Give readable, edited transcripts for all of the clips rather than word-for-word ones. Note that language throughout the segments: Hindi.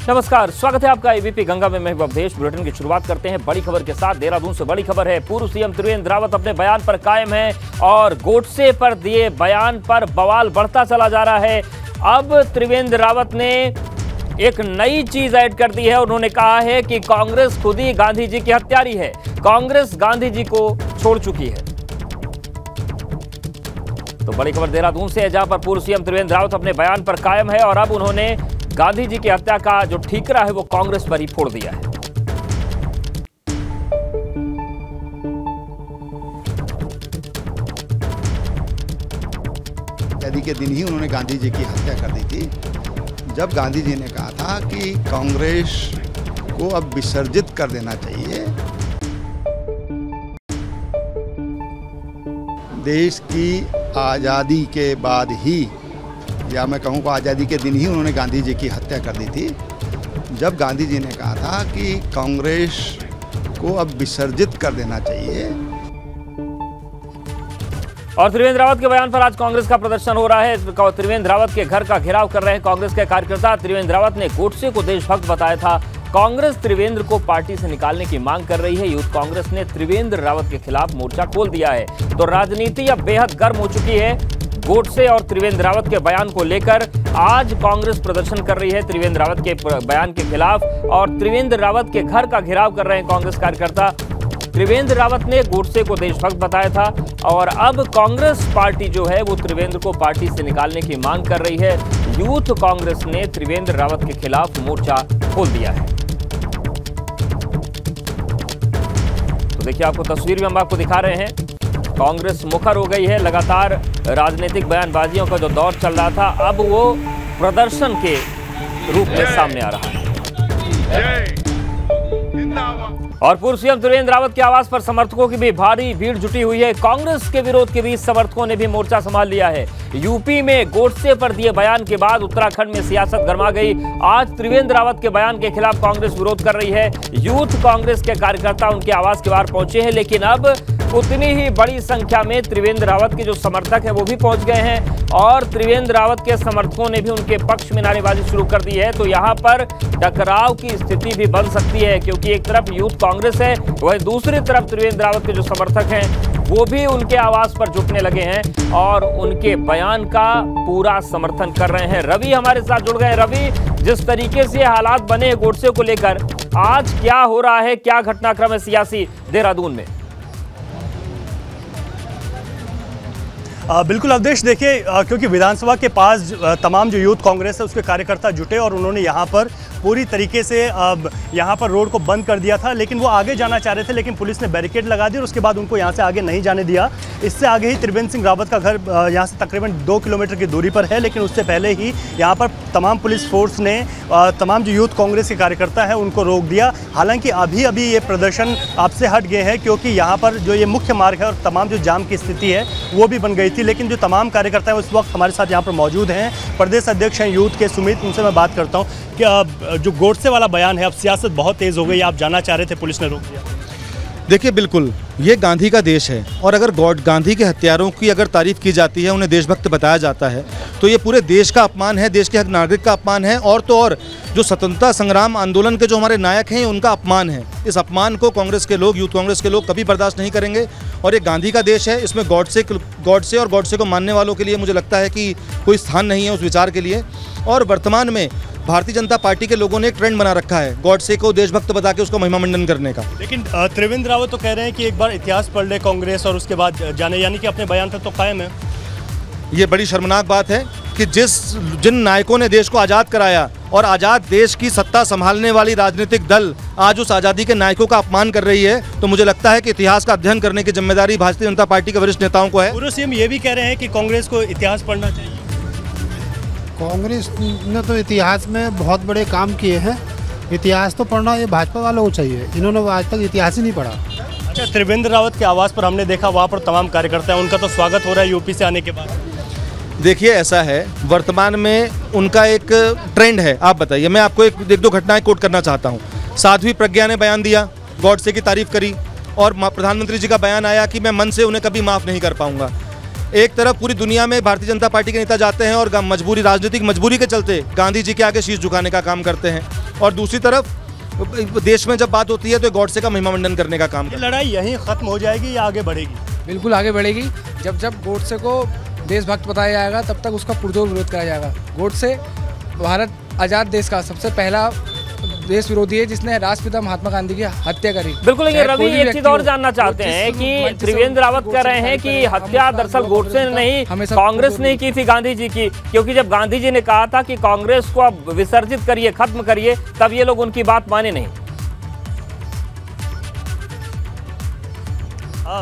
नमस्कार, स्वागत है आपका एबीपी गंगा में। मैं अवधेश। बुलेटिन की शुरुआत करते हैं बड़ी खबर के साथ। देहरादून से बड़ी खबर है। पूर्व सीएम त्रिवेंद्र रावत अपने बयान पर कायम है और गोडसे पर दिए बयान पर बवाल बढ़ता चला जा रहा है। अब त्रिवेंद्र रावत ने एक नई चीज ऐड कर दी है। उन्होंने कहा है कि कांग्रेस खुद ही गांधी जी की हत्यारी है। कांग्रेस गांधी जी को छोड़ चुकी है। तो बड़ी खबर देहरादून से है, जहां पर पूर्व सीएम त्रिवेंद्र रावत अपने बयान पर कायम है और अब उन्होंने गांधी जी की हत्या का जो ठीकरा है वो कांग्रेस पर ही फोड़ दिया है। आजादी के दिन ही उन्होंने गांधी जी की हत्या कर दी थी, जब गांधी जी ने कहा था कि कांग्रेस को अब विसर्जित कर देना चाहिए। देश की आज़ादी के बाद ही, या मैं कहूँ आज़ादी के दिन ही उन्होंने गांधी जी की हत्या कर दी थी, जब गांधी जी ने कहा था कि कांग्रेस को अब विसर्जित कर देना चाहिए। और त्रिवेंद्र रावत के बयान पर आज कांग्रेस का प्रदर्शन हो रहा है। त्रिवेंद्र रावत के घर का घेराव कर रहे हैं कांग्रेस के कार्यकर्ता। त्रिवेंद्र रावत ने गोडसे को देशभक्त बताया था। कांग्रेस त्रिवेंद्र को पार्टी से निकालने की मांग कर रही है। यूथ कांग्रेस ने त्रिवेंद्र रावत के खिलाफ मोर्चा खोल दिया है। तो राजनीति अब बेहद गर्म हो चुकी है। गोडसे और त्रिवेंद्र रावत के बयान को लेकर आज कांग्रेस प्रदर्शन कर रही है त्रिवेंद्र रावत के बयान के खिलाफ, और त्रिवेंद्र रावत के घर का घेराव कर रहे हैं कांग्रेस कार्यकर्ता। त्रिवेंद्र रावत ने गोडसे को देशभक्त बताया था और अब कांग्रेस पार्टी जो है वो त्रिवेंद्र को पार्टी से निकालने की मांग कर रही है। यूथ कांग्रेस ने त्रिवेंद्र रावत के खिलाफ मोर्चा खोल दिया है। तो देखिए, आपको तस्वीर में हम आपको दिखा रहे हैं। कांग्रेस मुखर हो गई है। लगातार राजनीतिक बयानबाजियों का जो दौर चल रहा था, अब वो प्रदर्शन के रूप में सामने आ रहा है। और पूर्व सीएम त्रिवेंद्र रावत के आवास पर समर्थकों की भी भारी भीड़ जुटी हुई है। कांग्रेस के विरोध के बीच समर्थकों ने भी मोर्चा संभाल लिया है। यूपी में गोडसे पर दिए बयान के बाद उत्तराखंड में सियासत गर्मा गई। आज त्रिवेंद्र रावत के बयान के खिलाफ कांग्रेस विरोध कर रही है। यूथ कांग्रेस के कार्यकर्ता उनके आवास के बाहर पहुंचे हैं, लेकिन अब उतनी ही बड़ी संख्या में त्रिवेंद्र रावत के जो समर्थक हैं वो भी पहुंच गए हैं और त्रिवेंद्र रावत के समर्थकों ने भी उनके पक्ष में नारेबाजी शुरू कर दी है। तो यहां पर टकराव की स्थिति भी बन सकती है, क्योंकि एक तरफ यूथ कांग्रेस है, वहीं दूसरी तरफ त्रिवेंद्र रावत के जो समर्थक हैं वो भी उनके आवास पर जुटने लगे हैं और उनके बयान का पूरा समर्थन कर रहे हैं। रवि हमारे साथ जुड़ गए। रवि, जिस तरीके से हालात बने गोडसे को लेकर, आज क्या हो रहा है, क्या घटनाक्रम है सियासी देहरादून में? बिल्कुल अवधेश, देखिए, क्योंकि विधानसभा के पास तमाम जो यूथ कांग्रेस है उसके कार्यकर्ता जुटे और उन्होंने यहाँ पर पूरी तरीके से यहाँ पर रोड को बंद कर दिया था, लेकिन वो आगे जाना चाह रहे थे, लेकिन पुलिस ने बैरिकेड लगा दी और उसके बाद उनको यहाँ से आगे नहीं जाने दिया। इससे आगे ही त्रिवेंद्र सिंह रावत का घर यहाँ से तकरीबन 2 किलोमीटर की दूरी पर है, लेकिन उससे पहले ही यहाँ पर तमाम पुलिस फोर्स ने तमाम जो यूथ कांग्रेस के कार्यकर्ता हैं उनको रोक दिया। हालांकि अभी अभी ये प्रदर्शन आपसे हट गए हैं, क्योंकि यहाँ पर जो ये मुख्य मार्ग है और तमाम जो जाम की स्थिति है वो भी बन गई थी। लेकिन जो तमाम कार्यकर्ता हैं उस वक्त हमारे साथ यहाँ पर मौजूद हैं। प्रदेश अध्यक्ष हैं यूथ के सुमित, उनसे मैं बात करता हूँ कि जो गोडसे वाला बयान है, अब सियासत बहुत तेज़ हो गई, आप जाना चाह रहे थे, पुलिस ने रोक दिया। देखिए, बिल्कुल ये गांधी का देश है और अगर गांधी के हत्यारों की अगर तारीफ की जाती है, उन्हें देशभक्त बताया जाता है, तो ये पूरे देश का अपमान है, देश के हर नागरिक का अपमान है और तो और जो स्वतंत्रता संग्राम आंदोलन के जो हमारे नायक हैं उनका अपमान है। इस अपमान को कांग्रेस के लोग, यूथ कांग्रेस के लोग कभी बर्दाश्त नहीं करेंगे। और ये गांधी का देश है, इसमें गॉडसे और गॉडसे को मानने वालों के लिए मुझे लगता है कि कोई स्थान नहीं है उस विचार के लिए। और वर्तमान में भारतीय जनता पार्टी के लोगों ने एक ट्रेंड बना रखा है गॉडसे को देशभक्त बता के उसका महिमा मंडन करने का। लेकिन त्रिवेंद्र रावत तो कह रहे हैं कि एक बार इतिहास पढ़ ले कांग्रेस और उसके बाद जाने, यानी कि अपने बयान पर तो कायम है। ये बड़ी शर्मनाक बात है कि जिन नायकों ने देश को आज़ाद कराया और आज़ाद देश की सत्ता संभालने वाली राजनीतिक दल आज उस आज़ादी के नायकों का अपमान कर रही है, तो मुझे लगता है कि इतिहास का अध्ययन करने की जिम्मेदारी भारतीय जनता पार्टी के वरिष्ठ नेताओं को है। पूर्व सीएम ये भी कह रहे हैं कि कांग्रेस को इतिहास पढ़ना चाहिए। कांग्रेस ने तो इतिहास में बहुत बड़े काम किए हैं, इतिहास तो पढ़ना ये भाजपा वालों को चाहिए, इन्होंने आज तक इतिहास ही नहीं पढ़ा। अच्छा, त्रिवेंद्र रावत के आवास पर हमने देखा, वहाँ पर तमाम कार्यकर्ता हैं, उनका तो स्वागत हो रहा है यूपी से आने के बाद। देखिए, ऐसा है, वर्तमान में उनका एक ट्रेंड है। आप बताइए, मैं आपको एक दो घटनाएं कोट करना चाहता हूँ। साध्वी प्रज्ञा ने बयान दिया, गॉडसे की तारीफ करी और प्रधानमंत्री जी का बयान आया कि मैं मन से उन्हें कभी माफ़ नहीं कर पाऊंगा। एक तरफ पूरी दुनिया में भारतीय जनता पार्टी के नेता जाते हैं और राजनीतिक मजबूरी के चलते गांधी जी के आगे शीश झुकाने का काम करते हैं, और दूसरी तरफ देश में जब बात होती है तो गॉडसे का महिमामंडन करने का काम ये करते हैं। लड़ाई यहीं खत्म हो जाएगी या आगे बढ़ेगी? बिल्कुल आगे बढ़ेगी। जब जब गोडसे को देशभक्त बताया जाएगा तब तक उसका पुरजोर विरोध कराया जाएगा। गोडसे भारत आज़ाद देश का सबसे पहला देश विरोधी है जिसने राष्ट्रपिता महात्मा गांधी की हत्या करी। बिल्कुल, ये चाहे रवि कोई भी एक व्यक्ति चीज और हो, जानना चाहते वो हैं जिस कि मंच से त्रिवेंद्र रावत गोडसे कह रहे हैं कि हत्या दरअसल गोडसे ने नहीं, हमेशा कांग्रेस ने की थी गांधी जी की, क्योंकि जब गांधी जी ने कहा था कि कांग्रेस को अब विसर्जित करिए, खत्म करिए, तब ये लोग उनकी बात माने नहीं।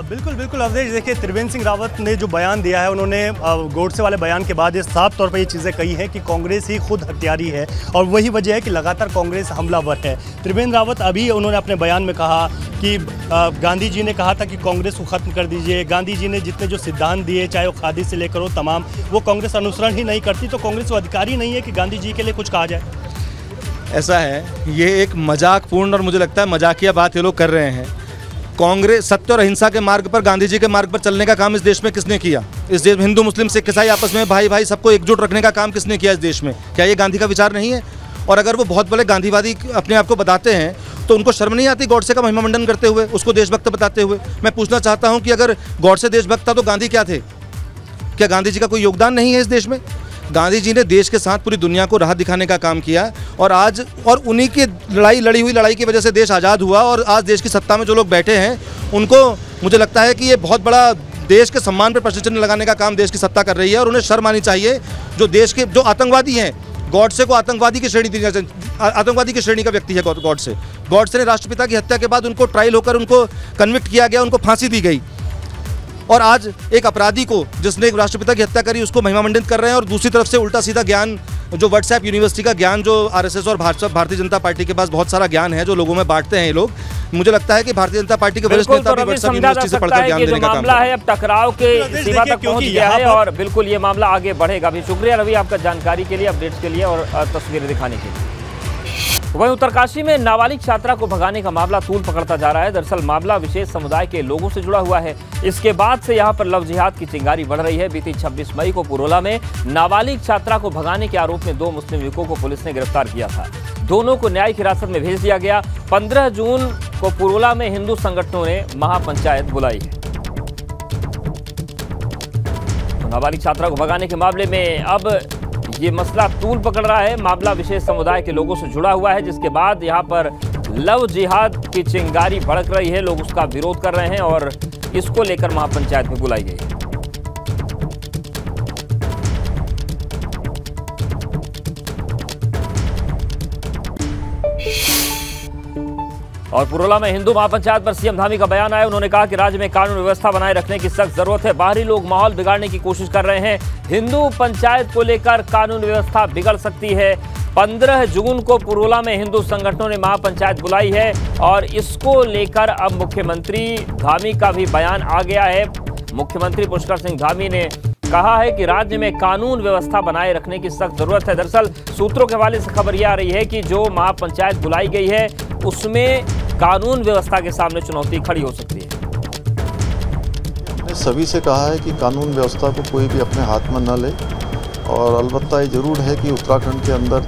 बिल्कुल बिल्कुल अवधेश, देखिए त्रिवेंद्र सिंह रावत ने जो बयान दिया है, उन्होंने गोडसे वाले बयान के बाद ये साफ तौर पर ये चीज़ें कही हैं कि कांग्रेस ही खुद हत्यारी है और वही वजह है कि लगातार कांग्रेस हमलावर है। त्रिवेंद्र रावत अभी उन्होंने अपने बयान में कहा कि गांधी जी ने कहा था कि कांग्रेस को ख़त्म कर दीजिए। गांधी जी ने जितने जो सिद्धांत दिए, चाहे वो खादी से लेकर हो तमाम, वो कांग्रेस अनुसरण ही नहीं करती, तो कांग्रेस को अधिकार ही नहीं है कि गांधी जी के लिए कुछ कहा जाए। ऐसा है, ये एक मजाकपूर्ण और मुझे लगता है मजाकिया बात ये लोग कर रहे हैं। कांग्रेस सत्य और अहिंसा के मार्ग पर, गांधी जी के मार्ग पर चलने का काम इस देश में किसने किया? इस देश में हिंदू मुस्लिम सिख ईसाई आपस में भाई भाई सबको एकजुट रखने का काम किसने किया इस देश में? क्या ये गांधी का विचार नहीं है? और अगर वो बहुत बड़े गांधीवादी अपने आप को बताते हैं तो उनको शर्म नहीं आती गॉडसे का महिमामंडन करते हुए, उसको देशभक्त बताते हुए? मैं पूछना चाहता हूँ कि अगर गॉडसे देशभक्त था तो गांधी क्या थे? क्या गांधी जी का कोई योगदान नहीं है इस देश में? गांधी जी ने देश के साथ पूरी दुनिया को राह दिखाने का काम किया और आज उन्हीं की लड़ी हुई लड़ाई की वजह से देश आज़ाद हुआ। और आज देश की सत्ता में जो लोग बैठे हैं उनको मुझे लगता है कि ये बहुत बड़ा देश के सम्मान पर प्रश्न चिन्ह लगाने का काम देश की सत्ता कर रही है और उन्हें शर्म आनी चाहिए। जो देश के जो आतंकवादी हैं, गॉडसे को आतंकवादी की श्रेणी का व्यक्ति है गॉडसे। गॉडसे ने राष्ट्रपिता की हत्या के बाद उनको ट्रायल होकर उनको कन्विक्ट किया गया, उनको फांसी दी गई और आज एक अपराधी को जिसने एक राष्ट्रपिता की हत्या करी उसको महिमामंडित कर रहे हैं। और दूसरी तरफ से उल्टा सीधा ज्ञान, जो व्हाट्सएप यूनिवर्सिटी का ज्ञान, जो आरएसएस और भारतीय जनता पार्टी के पास बहुत सारा ज्ञान है जो लोगों में बांटते हैं ये लोग। मुझे लगता है कि भारतीय जनता पार्टी के वरिष्ठ नेता भी व्हाट्सएप यूनिवर्सिटी से पढ़कर ज्ञान देने का काम मामला है अब टकराव के सीमा तक पहुंच गया है और बिल्कुल ये मामला आगे बढ़ेगा भी। शुक्रिया रवि आपका जानकारी के लिए, अपडेट्स के लिए और तस्वीरें दिखाने के लिए। वहीं उत्तरकाशी में नाबालिग छात्रा को भगाने का मामला तूल पकड़ता जा रहा है। दरअसल मामला विशेष समुदाय के लोगों से जुड़ा हुआ है। इसके बाद से यहां पर लव जिहाद की चिंगारी बढ़ रही है। बीती 26 मई को पुरोला में नाबालिग छात्रा को भगाने के आरोप में 2 मुस्लिम युवकों को पुलिस ने गिरफ्तार किया था। दोनों को न्यायिक हिरासत में भेज दिया गया। 15 जून को पुरोला में हिंदू संगठनों ने महापंचायत बुलाई है। तो नाबालिग छात्रा को भगाने के मामले में अब ये मसला तूल पकड़ रहा है। मामला विशेष समुदाय के लोगों से जुड़ा हुआ है, जिसके बाद यहां पर लव जिहाद की चिंगारी भड़क रही है। लोग उसका विरोध कर रहे हैं और इसको लेकर महापंचायत में बुलाई गई है। और पुरोला में हिंदू महापंचायत पर सीएम धामी का बयान आया। उन्होंने कहा कि राज्य में कानून व्यवस्था बनाए रखने की सख्त जरूरत है। बाहरी लोग माहौल बिगाड़ने की कोशिश कर रहे हैं। हिंदू पंचायत को लेकर कानून व्यवस्था बिगड़ सकती है। 15 जून को पुरोला में हिंदू संगठनों ने महापंचायत बुलाई है और इसको लेकर अब मुख्यमंत्री धामी का भी बयान आ गया है। मुख्यमंत्री पुष्कर सिंह धामी ने कहा है कि राज्य में कानून व्यवस्था बनाए रखने की सख्त जरूरत है। दरअसल सूत्रों के हवाले से खबर यह आ रही है कि जो महापंचायत बुलाई गई है उसमें कानून व्यवस्था के सामने चुनौती खड़ी हो सकती है। हमने सभी से कहा है कि कानून व्यवस्था को कोई भी अपने हाथ में न ले और अलबत्ता ये जरूर है कि उत्तराखंड के अंदर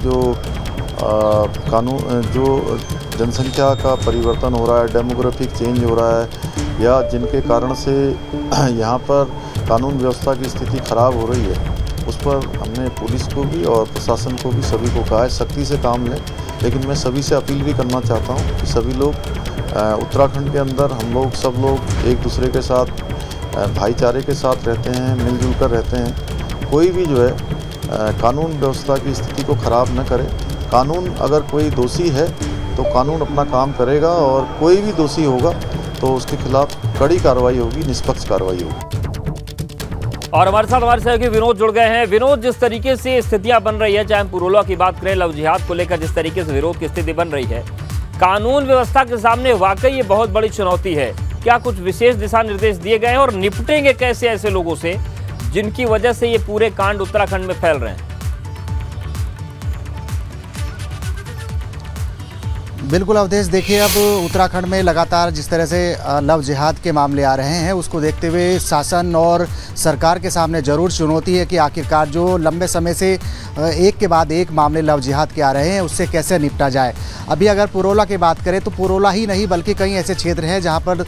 जो जनसंख्या का परिवर्तन हो रहा है, डेमोग्राफिक चेंज हो रहा है या जिनके कारण से यहाँ पर कानून व्यवस्था की स्थिति खराब हो रही है, उस पर हमने पुलिस को भी और प्रशासन को भी सभी को कहा है सख्ती से काम लें। लेकिन मैं सभी से अपील भी करना चाहता हूँ कि सभी लोग उत्तराखंड के अंदर हम सब लोग एक दूसरे के साथ भाईचारे के साथ रहते हैं, मिलजुल कर रहते हैं। कोई भी जो है कानून व्यवस्था की स्थिति को ख़राब न करे। कानून अगर कोई दोषी है तो कानून अपना काम करेगा और कोई भी दोषी होगा तो उसके खिलाफ कड़ी कार्रवाई होगी, निष्पक्ष कार्रवाई होगी। और हमारे साथ हमारे सहयोगी विनोद जुड़ गए हैं। विनोद, जिस तरीके से स्थितियां बन रही है, चाहे हम पुरोला की बात करें, लव जिहाद को लेकर जिस तरीके से विरोध की स्थिति बन रही है, कानून व्यवस्था के सामने वाकई ये बहुत बड़ी चुनौती है। क्या कुछ विशेष दिशा निर्देश दिए गए हैं और निपटेंगे कैसे ऐसे लोगों से जिनकी वजह से ये पूरे कांड उत्तराखंड में फैल रहे हैं? बिल्कुल अवधेश, देखिए अब उत्तराखंड में लगातार जिस तरह से लव जिहाद के मामले आ रहे हैं उसको देखते हुए शासन और सरकार के सामने ज़रूर चुनौती है कि आखिरकार जो लंबे समय से एक के बाद एक मामले लव जिहाद के आ रहे हैं उससे कैसे निपटा जाए। अभी अगर पुरोला की बात करें तो पुरोला ही नहीं बल्कि कई ऐसे क्षेत्र हैं जहां पर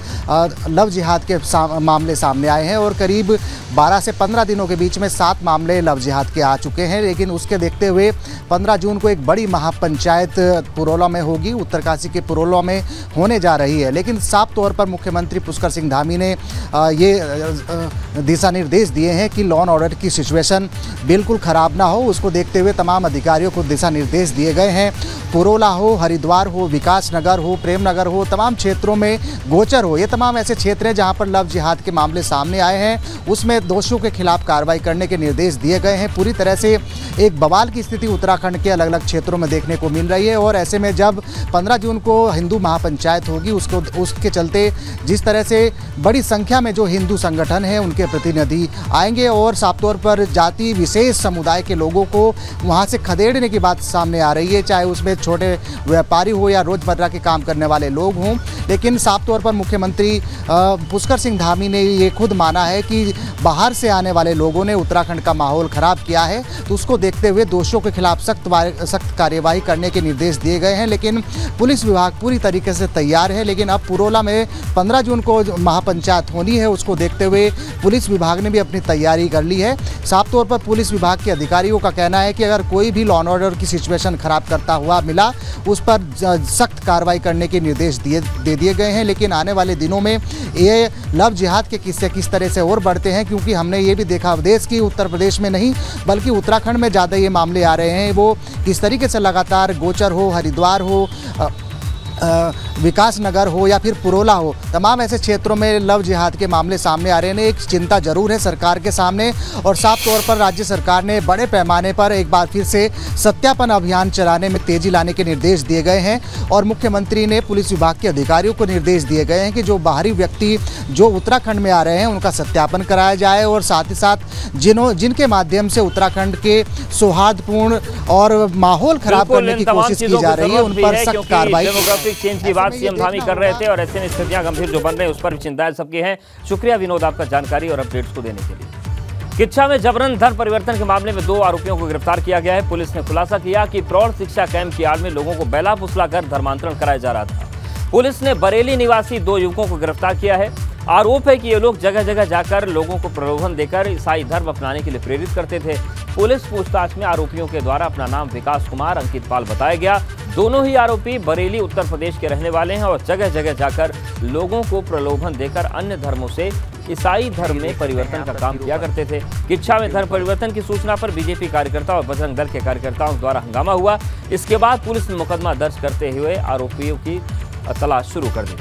लव जिहाद के मामले सामने आए हैं और करीब 12 से 15 दिनों के बीच में 7 मामले लव जिहाद के आ चुके हैं। लेकिन उसके देखते हुए 15 जून को एक बड़ी महापंचायत पुरोला में होगी, उत्तरकाशी के पुरोला में होने जा रही है। लेकिन साफ तौर पर मुख्यमंत्री पुष्कर सिंह धामी ने ये दिशा निर्देश दिए हैं कि लॉ एंड ऑर्डर की सिचुएशन बिल्कुल ख़राब ना हो, उसको देखते हुए तमाम अधिकारियों को दिशा निर्देश दिए गए हैं। पुरोला हो, हरिद्वार हो, विकास नगर हो, प्रेम नगर हो, तमाम क्षेत्रों में गोचर हो, ये तमाम ऐसे क्षेत्र हैं जहां पर लव जिहाद के मामले सामने आए हैं। उसमें दोषियों के खिलाफ कार्रवाई करने के निर्देश दिए गए हैं। पूरी तरह से एक बवाल की स्थिति उत्तराखंड के अलग अलग क्षेत्रों में देखने को मिल रही है और ऐसे में जब 15 जून को हिंदू महापंचायत होगी उसके चलते जिस तरह से बड़ी संख्या में जो हिंदू संगठन हैं उनके प्रतिनिधि आएंगे और साफ तौर पर जाति विशेष समुदाय के लोगों को वहाँ से खदेड़ने की बात सामने आ रही है, चाहे उसमें छोटे व्यापारी हो या रोजमर्रा के काम करने वाले लोग हों। लेकिन साफ तौर पर मुख्यमंत्री पुष्कर सिंह धामी ने ये खुद माना है कि बाहर से आने वाले लोगों ने उत्तराखंड का माहौल ख़राब किया है, तो उसको देखते हुए दोषियों के खिलाफ सख्त कार्यवाही करने के निर्देश दिए गए हैं। लेकिन पुलिस विभाग पूरी तरीके से तैयार है। लेकिन अब पुरोला में 15 जून को महापंचायत होनी है, उसको देखते हुए पुलिस विभाग ने भी अपनी तैयारी कर ली है। साफ तौर पर पुलिस विभाग के अधिकारियों का कहना है कि अगर कोई भी लॉ एंड ऑर्डर की सिचुएशन ख़राब करता हुआ मिला उस पर सख्त कार्रवाई करने के निर्देश दे दिए गए हैं। लेकिन आने वाले दिनों में ये लव जिहाद के किस्से किस तरह से और बढ़ते हैं, क्योंकि हमने ये भी देखा अवधेश की उत्तर प्रदेश में नहीं बल्कि उत्तराखंड में ज़्यादा ये मामले आ रहे हैं, वो किस तरीके से लगातार गोचर हो, हरिद्वार हो, विकास नगर हो या फिर पुरोला हो, तमाम ऐसे क्षेत्रों में लव जिहाद के मामले सामने आ रहे हैं। एक चिंता जरूर है सरकार के सामने और साफ तौर पर राज्य सरकार ने बड़े पैमाने पर एक बार फिर से सत्यापन अभियान चलाने में तेजी लाने के निर्देश दिए गए हैं और मुख्यमंत्री ने पुलिस विभाग के अधिकारियों को निर्देश दिए गए हैं कि जो बाहरी व्यक्ति जो उत्तराखंड में आ रहे हैं उनका सत्यापन कराया जाए और साथ ही साथ जिनके माध्यम से उत्तराखंड के सौहार्दपूर्ण और माहौल खराब करने की कोशिश की जा रही है उन पर सख्त कार्रवाई। चेंज की बात सीएम धामी कर रहे थे और ऐसे में स्थितियां गंभीर जो बन रहे हैं उस पर भी चिंताएं सबकी हैं। शुक्रिया विनोद आपका जानकारी और अपडेट्स को देने के लिए। किच्छा में जबरन धर्म परिवर्तन के मामले में 2 आरोपियों को गिरफ्तार किया गया है। पुलिस ने खुलासा किया कि प्रौढ़ शिक्षा कैंप की आड़ में लोगों को बेला फुसला कर धर्मांतरण कराया जा रहा था। पुलिस ने बरेली निवासी 2 युवकों को गिरफ्तार किया है। आरोप है कि ये लोग जगह जगह जाकर लोगों को प्रलोभन देकर ईसाई धर्म अपनाने के लिए प्रेरित करते थे। पुलिस पूछताछ में आरोपियों के द्वारा अपना नाम विकास कुमार अंकित पाल बताया गया। दोनों ही आरोपी बरेली उत्तर प्रदेश के रहने वाले हैं और जगह जगह जाकर लोगों को प्रलोभन देकर अन्य धर्मों से ईसाई धर्म में परिवर्तन का काम किया करते थे। किच्छा में धर्म परिवर्तन की सूचना पर बीजेपी कार्यकर्ता और बजरंग दल के कार्यकर्ताओं द्वारा हंगामा हुआ। इसके बाद पुलिस ने मुकदमा दर्ज करते हुए आरोपियों की तलाश शुरू कर दी।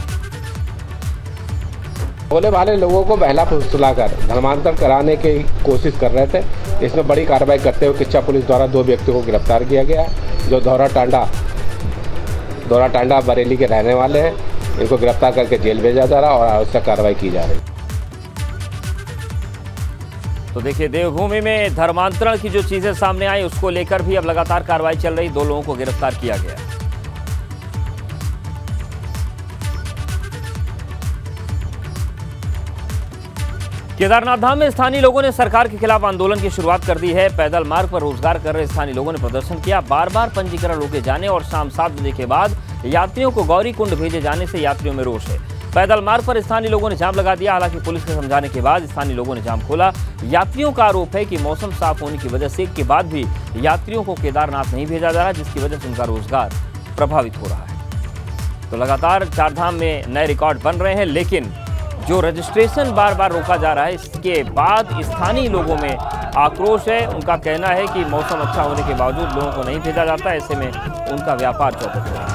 भोले भाले लोगों को बहला फुसलाकर धर्मांतरण कराने की कोशिश कर रहे थे। इसमें बड़ी कार्रवाई करते हुए किच्छा पुलिस द्वारा 2 व्यक्तियों को गिरफ्तार किया गया, जो दौरा टांडा बरेली के रहने वाले हैं। इनको गिरफ्तार करके जेल भेजा जा रहा और आवश्यक कार्रवाई की जा रही। तो देखिए, देवभूमि में धर्मांतरण की जो चीजें सामने आई उसको लेकर भी अब लगातार कार्रवाई चल रही। 2 लोगों को गिरफ्तार किया गया। केदारनाथ धाम में स्थानीय लोगों ने सरकार के खिलाफ आंदोलन की शुरुआत कर दी है। पैदल मार्ग पर रोजगार कर रहे स्थानीय लोगों ने प्रदर्शन किया। बार बार पंजीकरण रोके जाने और शाम 7 बजे के बाद यात्रियों को गौरी कुंड भेजे जाने से यात्रियों में रोष है। पैदल मार्ग पर स्थानीय लोगों ने जाम लगा दिया। हालांकि पुलिस के समझाने के बाद स्थानीय लोगों ने जाम खोला। यात्रियों का आरोप है कि मौसम साफ होने की वजह से के बाद भी यात्रियों को केदारनाथ नहीं भेजा जा रहा, जिसकी वजह से उनका रोजगार प्रभावित हो रहा है। तो लगातार 4 धाम में नए रिकॉर्ड बन रहे हैं, लेकिन जो रजिस्ट्रेशन बार बार रोका जा रहा है इसके बाद स्थानीय लोगों में आक्रोश है। उनका कहना है कि मौसम अच्छा होने के बावजूद लोगों को नहीं भेजा जाता, ऐसे में उनका व्यापार चौपट हो रहा है।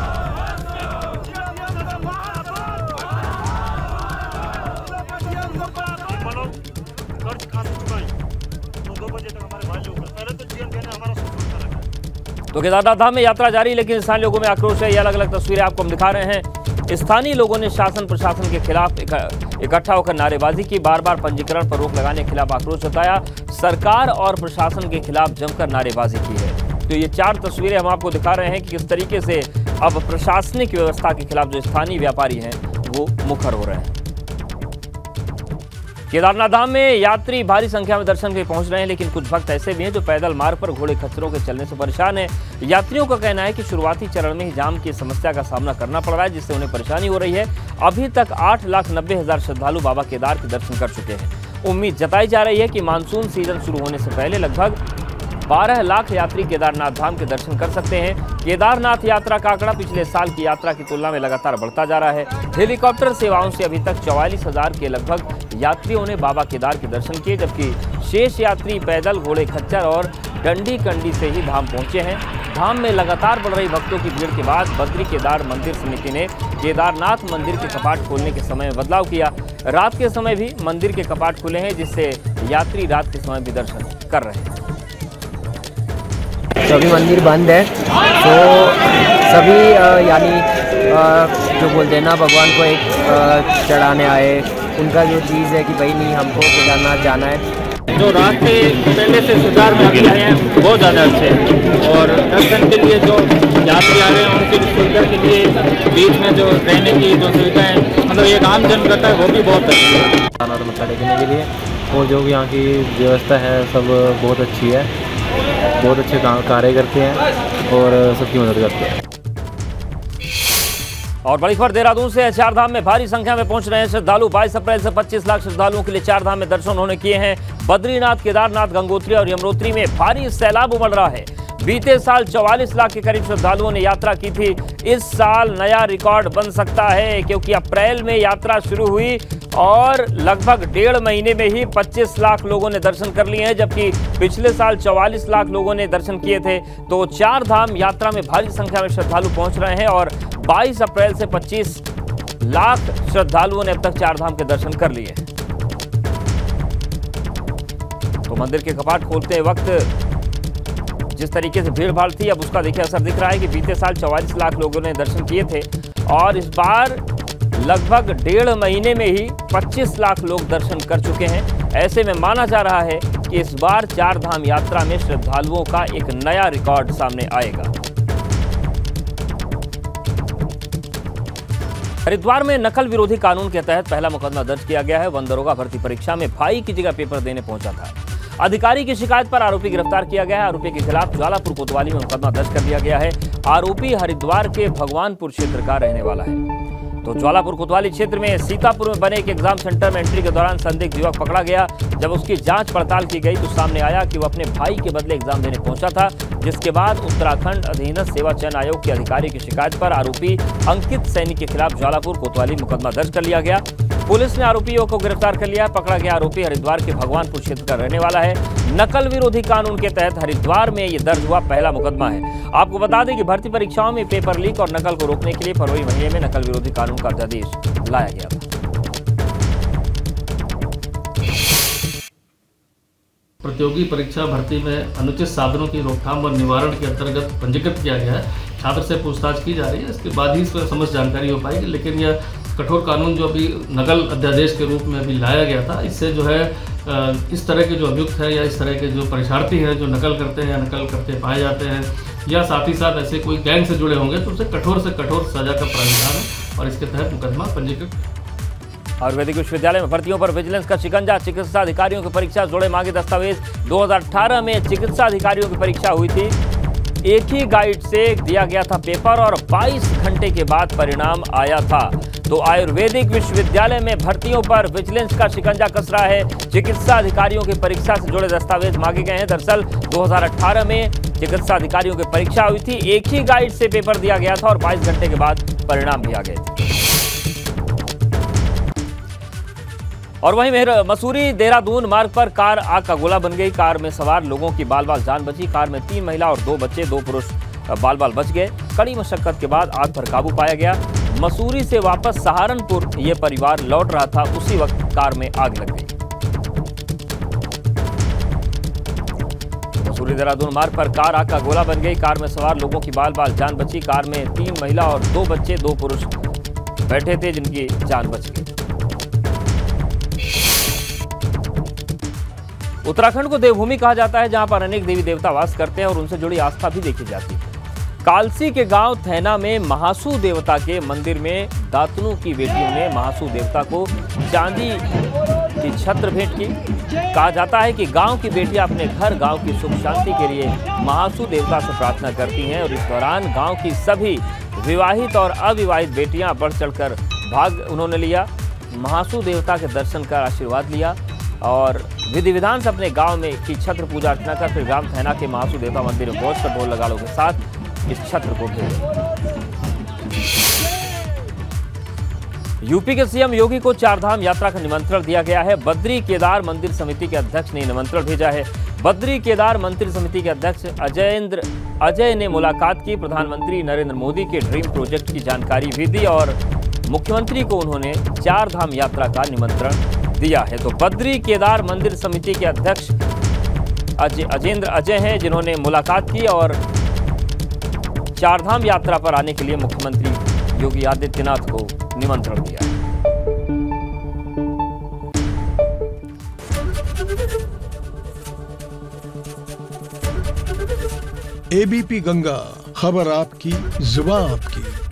तो केदारनाथ धाम में यात्रा जारी, लेकिन स्थानीय लोगों में आक्रोश है। ये अलग अलग तस्वीरें आपको हम दिखा रहे हैं। स्थानीय लोगों ने शासन प्रशासन के खिलाफ इकट्ठा होकर नारेबाजी की। बार बार पंजीकरण पर रोक लगाने के खिलाफ आक्रोश जताया। सरकार और प्रशासन के खिलाफ जमकर नारेबाजी की है। तो ये 4 तस्वीरें हम आपको दिखा रहे हैं कि किस तरीके से अब प्रशासनिक व्यवस्था के खिलाफ जो स्थानीय व्यापारी हैं वो मुखर हो रहे हैं। केदारनाथ धाम में यात्री भारी संख्या में दर्शन के लिए पहुंच रहे हैं, लेकिन कुछ भक्त ऐसे भी हैं जो पैदल मार्ग पर घोड़े खच्चरों के चलने से परेशान हैं। यात्रियों का कहना है कि शुरुआती चरण में ही जाम की समस्या का सामना करना पड़ रहा है, जिससे उन्हें परेशानी हो रही है। अभी तक 8,90,000 श्रद्धालु बाबा केदार के दर्शन कर चुके हैं। उम्मीद जताई जा रही है कि मानसून सीजन शुरू होने से पहले लगभग 12 लाख यात्री केदारनाथ धाम के दर्शन कर सकते हैं। केदारनाथ यात्रा का आंकड़ा पिछले साल की यात्रा की तुलना में लगातार बढ़ता जा रहा है। हेलीकॉप्टर सेवाओं से अभी तक 44,000 के लगभग यात्रियों ने बाबा केदार के दर्शन किए, जबकि शेष यात्री पैदल, घोड़े खच्चर और डंडी कंडी से ही धाम पहुंचे हैं। धाम में लगातार बढ़ रही भक्तों की भीड़ के बाद बद्री केदार मंदिर समिति ने केदारनाथ मंदिर के कपाट खोलने के समय में बदलाव किया। रात के समय भी मंदिर के कपाट खुले हैं, जिससे यात्री रात के समय भी दर्शन कर रहे हैं। तो अभी मंदिर बंद है, तो सभी यानी जो बोलते हैं ना भगवान को एक चढ़ाने आए, उनका जो चीज़ है कि भाई नहीं हमको केदारनाथ जाना है। जो रात के पहले से सुधार में अभी आए हैं बहुत ज़्यादा अच्छे हैं, और दर्शन के लिए जो यात्री आ रहे हैं उनकी सुविधा के लिए बीच में जो रहने की जो सुविधाएं मतलब एक आम जन करता है वो भी बहुत अच्छी है। केदारनाथ मत्था टेकने के लिए और जो भी यहाँ की व्यवस्था है सब बहुत अच्छी है, बहुत अच्छे कार्य करते हैं और सबकी मदद करते हैं। और बड़ी खबर देहरादून से है। चार धाम में भारी संख्या में पहुंच रहे हैं श्रद्धालु। 22 अप्रैल से 25 लाख श्रद्धालुओं के लिए चार धाम में दर्शन उन्होंने किए हैं। बद्रीनाथ, केदारनाथ, गंगोत्री और यमुनोत्री में भारी सैलाब उमड़ रहा है। बीते साल 44 लाख के करीब श्रद्धालुओं ने यात्रा की थी। इस साल नया रिकॉर्ड बन सकता है, क्योंकि अप्रैल में यात्रा शुरू हुई और लगभग 1.5 महीने में ही 25 लाख लोगों ने दर्शन कर लिए हैं, जबकि पिछले साल 44 लाख लोगों ने दर्शन किए थे। तो चार धाम यात्रा में भारी संख्या में श्रद्धालु पहुंच रहे हैं और 22 अप्रैल से 25 लाख श्रद्धालुओं ने अब तक चार धाम के दर्शन कर लिए हैं। तो मंदिर के कपाट खोलते वक्त जिस तरीके से भीड़ भाड़ थी, अब उसका देखिए असर दिख रहा है कि बीते साल 44 लाख लोगों ने दर्शन किए थे और इस बार लगभग 1.5 महीने में ही 25 लाख लोग दर्शन कर चुके हैं। ऐसे में माना जा रहा है कि इस बार चार धाम यात्रा में श्रद्धालुओं का एक नया रिकॉर्ड सामने आएगा। हरिद्वार में नकल विरोधी कानून के तहत पहला मुकदमा दर्ज किया गया है। वन दरोगा भर्ती परीक्षा में भाई की जगह पेपर देने पहुंचा था। अधिकारी की शिकायत पर आरोपी गिरफ्तार किया गया है। आरोपी के खिलाफ ज्वालापुर कोतवाली में मुकदमा दर्ज कर दिया गया है। आरोपी हरिद्वार के भगवानपुर क्षेत्र का रहने वाला है। तो ज्वालापुर कोतवाली क्षेत्र में सीतापुर में बने एक एग्जाम सेंटर में एंट्री के दौरान संदिग्ध युवक पकड़ा गया। जब उसकी जांच पड़ताल की गई तो सामने आया कि वो अपने भाई के बदले एग्जाम देने पहुंचा था, जिसके बाद उत्तराखंड अधीनस्थ सेवा चयन आयोग के अधिकारी की शिकायत पर आरोपी अंकित सैनी के खिलाफ ज्वालापुर कोतवाली मुकदमा दर्ज कर लिया गया। पुलिस ने आरोपियों को गिरफ्तार कर लिया। पकड़ा गया आरोपी हरिद्वार के भगवानपुर क्षेत्र का रहने वाला है। नकल विरोधी कानून के तहत हरिद्वार में ये दर्ज हुआ पहला मुकदमा है। आपको बता दें कि भर्ती परीक्षाओं में पेपर लीक और नकल को रोकने के लिए फरवरी महीने में नकल विरोधी कानून का अध्यादेश लाया गया था। प्रतियोगी परीक्षा भर्ती में अनुचित साधनों की रोकथाम और निवारण के अंतर्गत पंजीकृत किया गया है। छात्र से पूछताछ की जा रही है, इसके बाद ही इस पर समस्त जानकारी हो पाएगी। लेकिन यह कठोर कानून जो अभी नकल अध्यादेश के रूप में अभी लाया गया था, इससे जो है इस तरह के जो अभियुक्त हैं या इस तरह के जो परीक्षार्थी हैं जो नकल करते हैं या नकल करते पाए जाते हैं या साथ ही साथ ऐसे कोई गैंग से जुड़े होंगे तो उसे कठोर से कठोर सजा का प्रावधान है और इसके तहत मुकदमा पंजीकृत। आयुर्वेदिक विश्वविद्यालय में भर्तियों पर विजिलेंस का शिकंजा। चिकित्सा अधिकारियों की परीक्षा जोड़े मांगे दस्तावेज। 2018 में चिकित्सा अधिकारियों की परीक्षा हुई थी। एक ही गाइड से दिया गया था पेपर और 22 घंटे के बाद परिणाम आया था। तो आयुर्वेदिक विश्वविद्यालय में भर्तियों पर विजिलेंस का शिकंजा कस रहा है। चिकित्सा अधिकारियों की परीक्षा से जुड़े दस्तावेज मांगे गए हैं। दरअसल 2018 में चिकित्सा अधिकारियों की परीक्षा हुई थी। एक ही गाइड से पेपर दिया गया था और 22 घंटे के बाद परिणाम भी आ गए थे। और वहीं मसूरी देहरादून मार्ग पर कार आग का गोला बन गई। कार में सवार लोगों की बाल बाल जान बची। कार में 3 महिला और 2 बच्चे, 2 पुरुष बाल बाल बच गए। कड़ी मशक्कत के बाद आग पर काबू पाया गया। मसूरी से वापस सहारनपुर ये परिवार लौट रहा था, उसी वक्त कार में आग लग गई। मसूरी देहरादून मार्ग पर कार आग का गोला बन गई। कार में सवार लोगों की बाल बाल जान बची। कार में 3 महिला और 2 बच्चे, 2 पुरुष बैठे थे, जिनकी जान बच गई। उत्तराखंड को देवभूमि कहा जाता है, जहां पर अनेक देवी देवता वास करते हैं और उनसे जुड़ी आस्था भी देखी जाती है। कालसी के गांव थैना में महासू देवता के मंदिर में दातनों की बेटियों ने महासू देवता को चांदी की छत्र भेंट की। कहा जाता है कि गांव की बेटियां अपने घर गांव की सुख शांति के लिए महासू देवता से प्रार्थना करती हैं और इस दौरान गांव की सभी विवाहित और अविवाहित बेटियां बढ़ चढ़कर भाग उन्होंने लिया। महासू देवता के दर्शन कर आशीर्वाद लिया और विधि विधान से अपने गांव में की छत्र पूजा अर्चना कर फिर ग्राम थैना के महासू देवता मंदिर में पहुंचकर ढोल नगाड़ों के साथ इस छत्र को घेरे। यूपी के सीएम योगी को चारधाम यात्रा का निमंत्रण दिया गया है। बद्री केदार मंदिर समिति के अध्यक्ष ने निमंत्रण भेजा है। बद्री केदार मंदिर समिति के अध्यक्ष अजय ने मुलाकात की। प्रधानमंत्री नरेंद्र मोदी के ड्रीम प्रोजेक्ट की जानकारी भी दी और मुख्यमंत्री को उन्होंने चारधाम यात्रा का निमंत्रण दिया है। तो बद्री केदार मंदिर समिति के अध्यक्ष अजय हैं, जिन्होंने मुलाकात की और चारधाम यात्रा पर आने के लिए मुख्यमंत्री योगी आदित्यनाथ को निमंत्रण दिया। एबीपी गंगा, खबर आपकी, जुबान आपकी।